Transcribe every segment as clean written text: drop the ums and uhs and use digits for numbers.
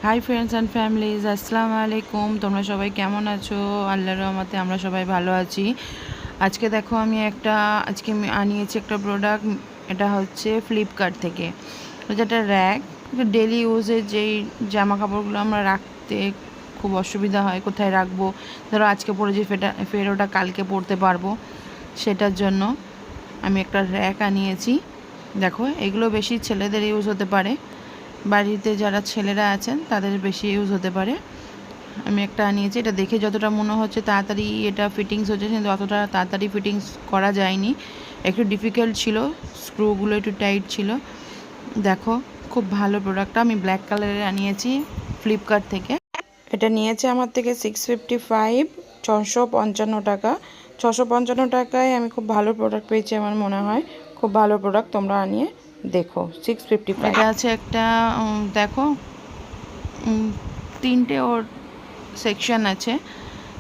Hi friends and families, আসসালামু আলাইকুম। তোমরা সবাই কেমন আছো? আল্লাহর রহমতে আমরা সবাই ভালো আছি। আজকে দেখো আজকে আমি আনিয়েছি একটা প্রোডাক্ট। এটা হচ্ছে ফ্লিপকার্ট থেকে, যেটা র্যাক। ডেলি ইউজের যেই জামা কাপড়গুলো আমরা রাখতে খুব অসুবিধা হয়, কোথায় রাখবো, ধরো আজকে পরেছি ফের ওটা কালকে পরতে পারবো, সেটার জন্য আমি একটা র্যাক আনিয়েছি। দেখো, এগুলো বেশি ছেলেদের ইউজ হতে পারে, বাড়িতে যারা ছেলেরা আছেন তাদের বেশি ইউজ হতে পারে। আমি একটা আনিয়েছি, এটা দেখে যতটা মনে হচ্ছে তাড়াতাড়ি এটা ফিটিংস হচ্ছে, কিন্তু অতটা তাড়াতাড়ি ফিটিংস করা যায়নি, একটু ডিফিকাল্ট ছিল, স্ক্রুগুলো একটু টাইট ছিল। দেখো, খুব ভালো প্রোডাক্টটা। আমি ব্ল্যাক কালারের আনিয়েছি ফ্লিপকার্ট থেকে। এটা নিয়েছে আমার থেকে 655, 655 টাকা। 655 টাকায় আমি খুব ভালো প্রোডাক্ট পেয়েছি, আমার মনে হয় খুব ভালো প্রোডাক্ট। তোমরা আনিয়ে দেখো। 655 এটা আছে একটা। দেখো, তিনটে ওর সেকশন আছে,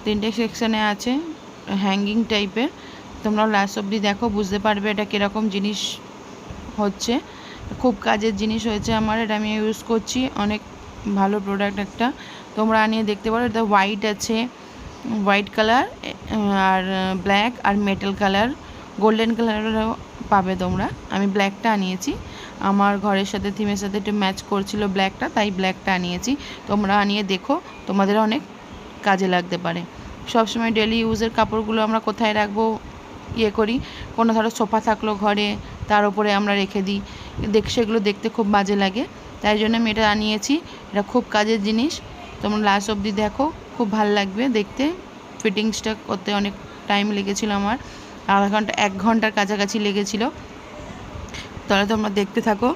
তিনটে সেকশনে আছে হ্যাঙ্গিং টাইপের। তোমরা লাস্ট অবধি দেখো, বুঝতে পারবে এটা কীরকম জিনিস হচ্ছে। খুব কাজের জিনিস হয়েছে আমার, এটা আমি ইউজ করছি, অনেক ভালো প্রোডাক্ট একটা। তোমরা আনিয়ে দেখতে পারো। এটা হোয়াইট আছে, হোয়াইট কালার, আর ব্ল্যাক আর মেটাল কালার, গোল্ডেন কালারেরও পাবে তোমরা। আমি ব্ল্যাকটা আনিয়েছি, আমার ঘরের সাথে থিমের সাথে একটু ম্যাচ করছিল ব্ল্যাকটা, তাই ব্ল্যাকটা আনিয়েছি। তোমরা আনিয়ে দেখো, তোমাদের অনেক কাজে লাগতে পারে। সবসময় ডেলি ইউজের কাপড়গুলো আমরা কোথায় রাখবো করি, কোনো ধরো সোফা থাকলো ঘরে, তার উপরে আমরা রেখে দিই, সেগুলো দেখতে খুব বাজে লাগে। তাই জন্য আমি এটা আনিয়েছি। এটা খুব কাজের জিনিস, তোমরা লাস্ট অবধি দেখো, খুব ভালো লাগবে দেখতে। ফিটিংসটা করতে অনেক টাইম লেগেছিল আমার, আধা ঘন্টা 1 ঘন্টার কাছাকাছি লেগেছিল। তাহলে তোমরা দেখতে থাকো।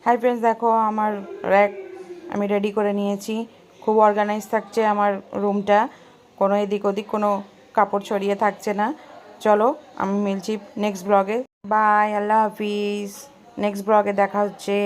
হাই ফ্রেন্ডস, দেখো আমার র্যাক আমি রেডি করে নিয়েছি। খুব অর্গানাইজ থাকছে আমার রুমটা, কোনো এদিক ওদিক কোনো কাপড় ছড়িয়ে থাকছে না। চলো আমি মিলছি নেক্সট ব্লগে। বাই, আল্লাহ হাফিজ। নেক্সট ব্লগে দেখা হচ্ছে।